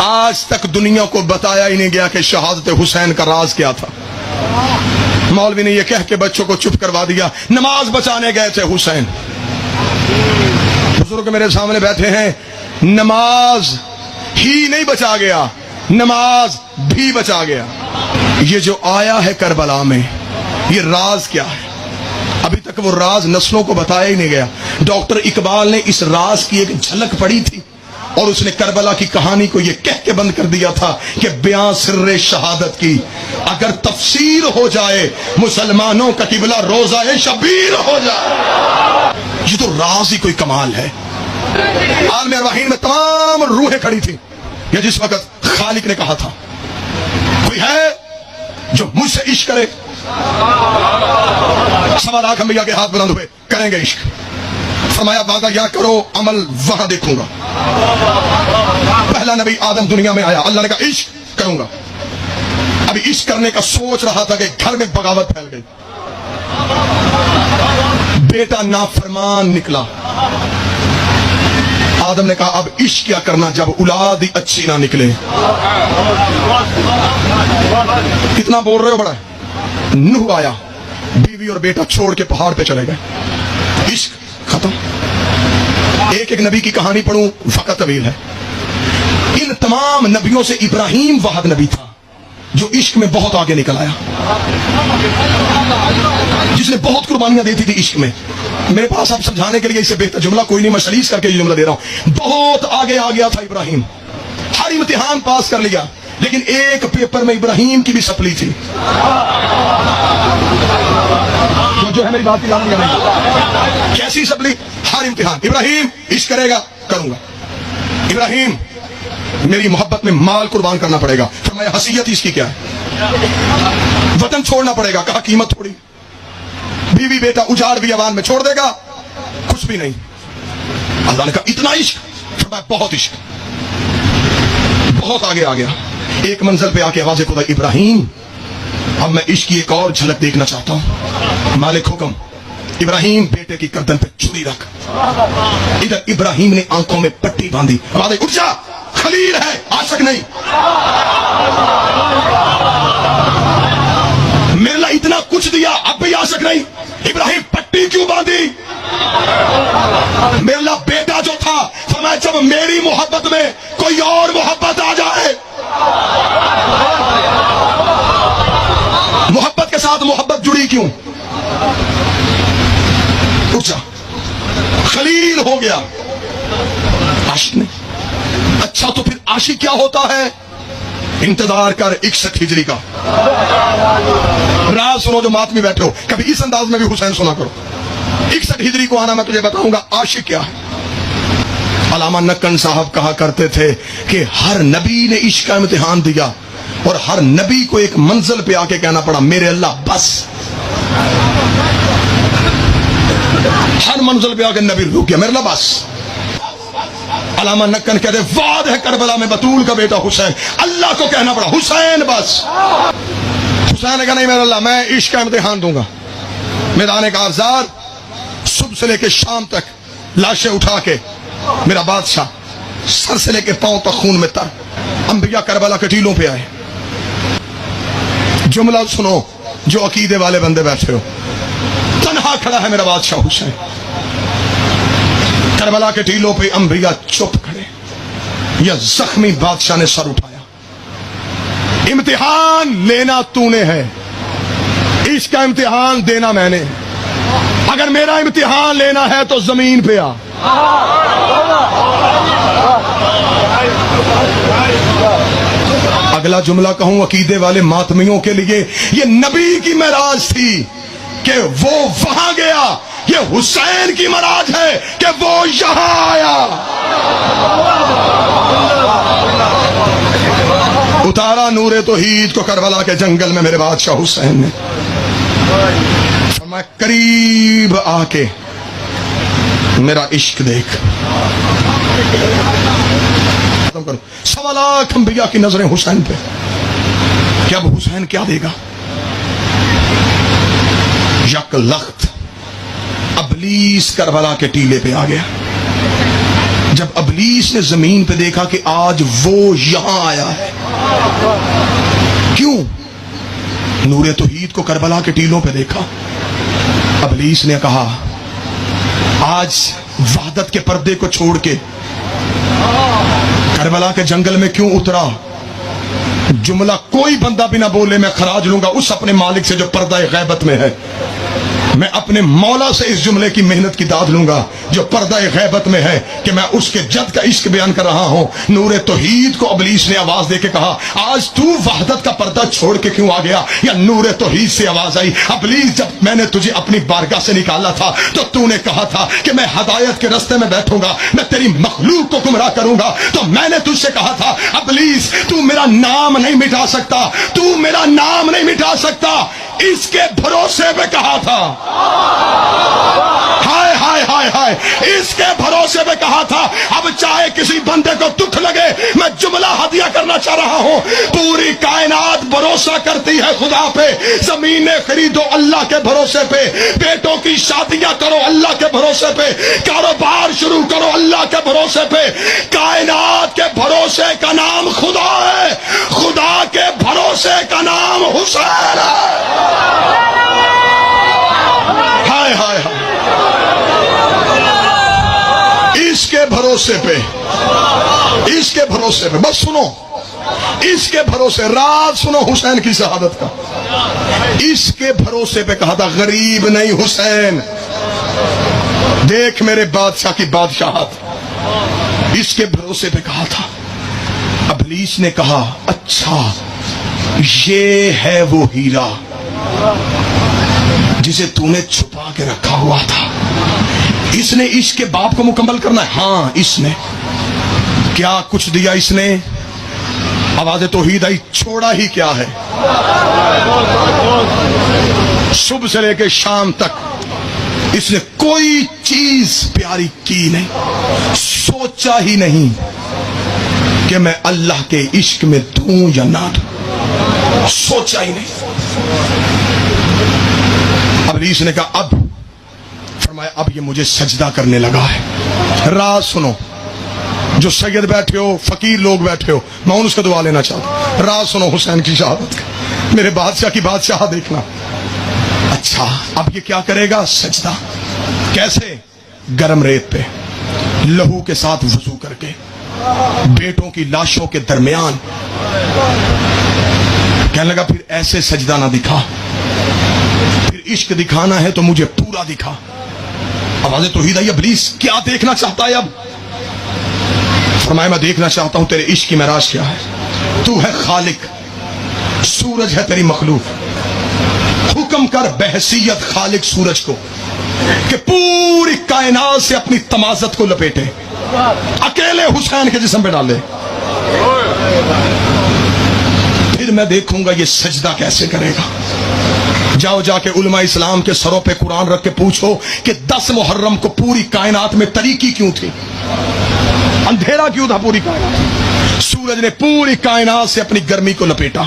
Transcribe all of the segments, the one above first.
آج تک دنیا کو بتایا ہی نہیں گیا کہ شہادت حسین کا راز کیا تھا. مولوی نے یہ کہہ کے بچوں کو چپ کروا دیا نماز بچانے گئے تھے حسین. بزرگ میرے سامنے بیٹھے ہیں, نماز ہی نہیں بچا گیا, نماز بھی بچا گیا. یہ جو آیا ہے کربلا میں, یہ راز کیا ہے؟ ابھی تک وہ راز نسلوں کو بتایا ہی نہیں گیا. ڈاکٹر اقبال نے اس راز کی ایک جھلک پڑی تھی اور اس نے کربلا کی کہانی کو یہ کہہ کے بند کر دیا تھا کہ بیان سر شہادت کی اگر تفسیر ہو جائے مسلمانوں کا قبلہ روزہ شبیر ہو جائے. یہ تو راز ہی کوئی کمال ہے. عالم ارواحین میں تمام روحیں کھڑی تھی. یہ جس وقت خالق نے کہا تھا کوئی ہے جو مجھ سے عشق کرے, 1.25 لاکھ انبیاء کے ہاتھ بلند ہوئے, کریں گے عشق. فرمایا وعدہ یا کرو عمل وہاں دیکھوں گا. پہلا نبی آدم دنیا میں آیا, اللہ نے کہا عشق کروں گا. ابھی عشق کرنے کا سوچ رہا تھا کہ گھر میں بغاوت پھیل گئی. بیٹا نافرمان نکلا. آدم نے کہا اب عشق کیا کرنا جب اولاد ہی اچھی نہ نکلے. کتنا بول رہے ہو بڑا ہے. نوح آیا, بیوی اور بیٹا چھوڑ کے پہاڑ پہ چلے گئے, عشق ختم. ایک ایک نبی کی کہانی پڑھوں وقت طویل ہے. ان تمام نبیوں سے ابراہیم واحد نبی تھا جو عشق میں بہت آگے نکل آیا, جس نے بہت قربانیاں دیتی تھی عشق میں. میرے پاس آپ سمجھانے کے لیے اسے بہتر جملہ کوئی نہیں, میں شلیس کر کے یہ جملہ دے رہا ہوں. بہت آگے آ گیا تھا ابراہیم, ہر امتحان پاس کر لیا, لیکن ایک پیپر میں ابراہیم کی بھی سپلی تھی. جو ہے میری بات کی کیسی سپلی؟ ہر امتحان ابراہیم عشق کرے گا کروں گا. ابراہیم میری محبت میں مال قربان کرنا پڑے گا. فرمایا حیثیت اس کی کیا ہے؟ وطن چھوڑنا پڑے گا. کہا قیمت تھوڑی. بیوی بیٹا اجاڑ بھی اوان میں چھوڑ دے گا, کچھ بھی نہیں. اللہ نے کہا اتنا عشق؟ فرمایا بہت عشق. بہت آگے آ گیا. ایک منزل پہ آ کے آواز خدا ابراہیم اب میں عشق کی ایک اور جھلک دیکھنا چاہتا ہوں. مالک حکم. ابراہیم بیٹے کی گردن پہ چھری رکھ. ادھر ابراہیم نے آنکھوں میں پٹی باندھی. آواز اٹھ جا, خلیل ہے, عاشق نہیں. میرے لئے اتنا کچھ دیا اب بھی عاشق نہیں. ابراہیم پٹی کیوں باندھی؟ میرے لئے بیٹا جو تھا فرمایا جب میری محبت میں کوئی اور محبت آ جائے, محبت کے ساتھ محبت جڑی کیوں؟ اٹھ جا. خلیل ہو گیا, عاشق نہیں. اچھا تو پھر عاشق کیا ہوتا ہے؟ انتظار کر 61 ہجری کا. راز سنو جو ماتمی بیٹھے ہو, کبھی اس انداز میں بھی حسین سنا کرو. 61 ہجری کو آنا, میں تجھے بتاؤں گا عاشق کیا ہے. علامہ نکن صاحب کہا کرتے تھے کہ ہر نبی نے عشق کا امتحان دیا اور ہر نبی کو ایک منزل پہ آ کے کہنا پڑا میرے اللہ بس. ہر منزل پہ آ کے نبی رک گیا, میرے اللہ بس. علامہ نکن کہتے وعد ہے کربلا میں بطول کا بیٹا حسین, اللہ کو کہنا پڑا حسین بس. حسین نے کہا نہیں میرے اللہ میں عشق کا امتحان دوں گا. میدان کارزار صبح سے لے کے شام تک لاشیں اٹھا کے میرا بادشاہ سر سے لے کے پاؤں تک خون میں تر. انبیاء کربلا کے ٹیلوں پہ آئے. جملہ سنو جو عقیدے والے بندے بیٹھے ہو, تنہا کھڑا ہے میرا بادشاہ حسین. کربلا کے ٹیلوں پہ انبیاء چپ کھڑے. یا زخمی بادشاہ نے سر اٹھایا. امتحان لینا تو نے ہے, اس کا امتحان دینا میں نے. اگر میرا امتحان لینا ہے تو زمین پہ آ. اگلا جملہ کہوں عقیدے والے ماتمیوں کے لیے, یہ نبی کی معراج تھی کہ وہ وہاں گیا, یہ حسین کی معراج ہے کہ وہ یہاں آیا. اتارا نور توحید کو کربلا کے جنگل میں میرے بادشاہ حسین نے. فرمایا قریب آ کے میرا عشق دیکھ. 1.25 لاکھ انبیاء کی نظریں حسین پہ. کہ اب حسین کیا دے گا؟ یک لخت ابلیس کربلا کے ٹیلے پہ آ گیا. جب ابلیس نے زمین پہ دیکھا کہ آج وہ یہاں آیا ہے، کیوں؟ نور توحید کو کربلا کے ٹیلوں پہ دیکھا. ابلیس نے کہا آج وحدت کے پردے کو چھوڑ کے کربلا کے جنگل میں کیوں اترا؟ جملہ کوئی بندہ بھی نہ بولے، میں خراج لوں گا اس اپنے مالک سے جو پردہ غیبت میں ہے. میں اپنے مولا سے اس جملے کی محنت کی داد لوں گا جو پردہ غیبت میں ہے کہ میں اس کے جد کا عشق بیان کر رہا ہوں. نور توحید کو ابلیس نے آواز دے کے کہا آج تو وحدت کا پردہ چھوڑ کے کیوں آ گیا؟ یا نور توحید سے آواز آئی ابلیس جب میں نے تجھے اپنی بارگاہ سے نکالا تھا تو نے کہا تھا کہ میں ہدایت کے راستے میں بیٹھوں گا، میں تیری مخلوق کو گمراہ کروں گا. تو میں نے تجھ سے کہا تھا ابلیس تو میرا نام نہیں مٹا سکتا، تو میرا نام نہیں مٹا سکتا. اس کے بھروسے پہ کہا تھا، ہائے ہائے ہائے ہائے، اس کے بھروسے پہ کہا تھا اب چاہے کسی بندے کو دکھ لگے میں جملہ ہدیہ کرنا چاہ رہا ہوں. پوری کائنات بھروسہ کرتی ہے خدا پہ، زمینیں خریدو اللہ کے بھروسے پہ، بیٹوں کی شادیاں کرو اللہ کے بھروسے پہ، کاروبار شروع کرو اللہ کے بھروسے پہ. کائنات کے بھروسے کا نام خدا ہے، خدا کے بھروسے کا نام حسین ہے. ہائے ہائے ہائے، اس کے بھروسے پہ، اس کے بھروسے پہ، بس سنو اس کے بھروسے، راز سنو حسین کی شہادت کا. اس کے بھروسے پہ کہا تھا غریب نہیں حسین، دیکھ میرے بادشاہ کی بادشاہت. اس کے بھروسے پہ کہا تھا. ابلیس نے کہا اچھا یہ ہے وہ ہیرا جسے تو نے چھپا کے رکھا ہوا تھا. اس نے عشق کے باپ کو مکمل کرنا ہے. ہاں اس نے کیا کچھ دیا، اس نے آواز توحید آئی، چھوڑا ہی کیا ہے. صبح سے لے کے شام تک اس نے کوئی چیز پیاری کی نہیں، سوچا ہی نہیں کہ میں اللہ کے عشق میں دوں یا نہ دوں، سوچا ہی نہیں. ابلیس نے کہا اب، فرمایا اب یہ مجھے سجدہ کرنے لگا ہے. راز سنو، جو سید بیٹھے ہو، فقیر لوگ بیٹھے ہو، میں ان سے دعا لینا چاہتا ہوں. راز سنو حسین کی شہادت کا، میرے بادشاہ کی بادشاہ دیکھنا. اچھا اب یہ کیا کرے گا؟ سجدہ. کیسے؟ گرم ریت پہ لہو کے ساتھ وضو کر کے، بیٹوں کی لاشوں کے درمیان. کہنے لگا پھر ایسے سجدہ نہ دکھا، پھر عشق دکھانا ہے تو مجھے پورا دکھا. آواز توحید آئی، ابلیس کیا دیکھنا چاہتا ہے اب؟ فرمایا میں دیکھنا چاہتا ہوں تیرے عشق کی معراج کیا ہے. تو ہے خالق، سورج ہے تیری مخلوق. حکم کر بحیثیت خالق سورج کو کہ پوری کائنات سے اپنی تمازت کو لپیٹے، اکیلے حسین کے جسم پہ ڈالے. پھر میں دیکھوں گا یہ سجدہ کیسے کرے گا. جاؤ جا کے علماء اسلام کے سروں پہ قرآن رکھ کے پوچھو کہ 10 محرم کو پوری کائنات میں تاریکی کیوں تھی، اندھیرا کیوں تھا پوری کائنات. سورج نے پوری کائنات سے اپنی گرمی کو لپیٹا،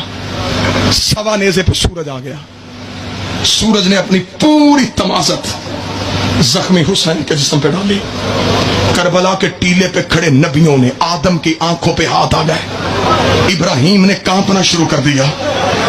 سوا نیزے پہ سورج آ گیا. سورج نے اپنی پوری تمازت زخمی حسین کے جسم پہ ڈالی. کربلا کے ٹیلے پہ کھڑے نبیوں نے آدم کی آنکھوں پہ ہاتھ آ گئے. ابراہیم نے کانپنا شروع کر دیا،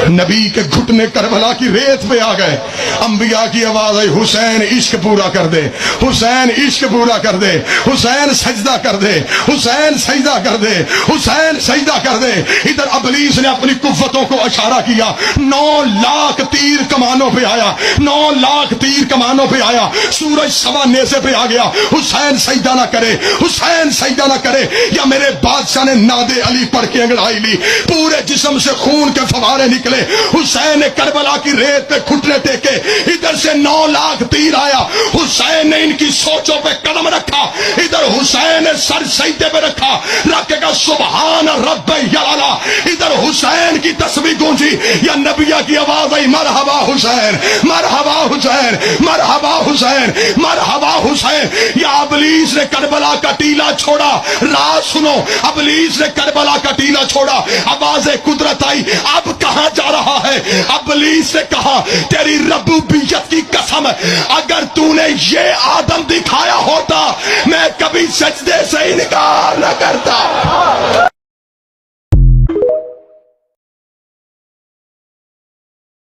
نبی کے گھٹنے کربلا کی ریت پہ آ گئے. انبیاء کی آواز آئی حسین عشق پورا کر دے، حسین عشق پورا کر دے، حسین سجدہ کر دے، حسین سجدہ کر دے، حسین سجدہ کر دے. ادھر ابلیس نے اپنی قوتوں کو اشارہ کیا. 9 لاکھ تیر کمانوں پہ آیا، 9 لاکھ تیر کمانوں پہ آیا. سورج سوا نیزے پہ آ گیا. حسین سجدہ نہ کرے، حسین سجدہ نہ کرے. یا میرے بادشاہ نے ناد علی پڑھ کے انگڑائی لی، پورے جسم سے خون کے فوارے نکلے. حسین نے کربلا کی ریت پہ گھٹنے ٹیکے. ادھر سے 9 لاکھ تیر آیا. حسین نے ان کی سوچوں پہ قدم رکھا. ادھر حسین نے سر سجدے پہ رکھا، رکھے گا سبحان رب یعلا. ادھر حسین کی تسبیح گونجی یا نبیہ کی آواز آئی مرحبا حسین مرحبا حسین مرحبا حسین مرحبا حسین. یا ابلیس نے کربلا کا ٹیلا چھوڑا. راز سنو, ابلیس نے کربلا کا ٹیلا چھوڑا, آواز قدرت آئی. اب کہاں جا رہا ہے؟ ابلیس نے کہا تیری ربوبیت کی قسم اگر تو نے یہ آدم دکھایا ہوتا میں کبھی سجدے سے انکار نہ کرتا.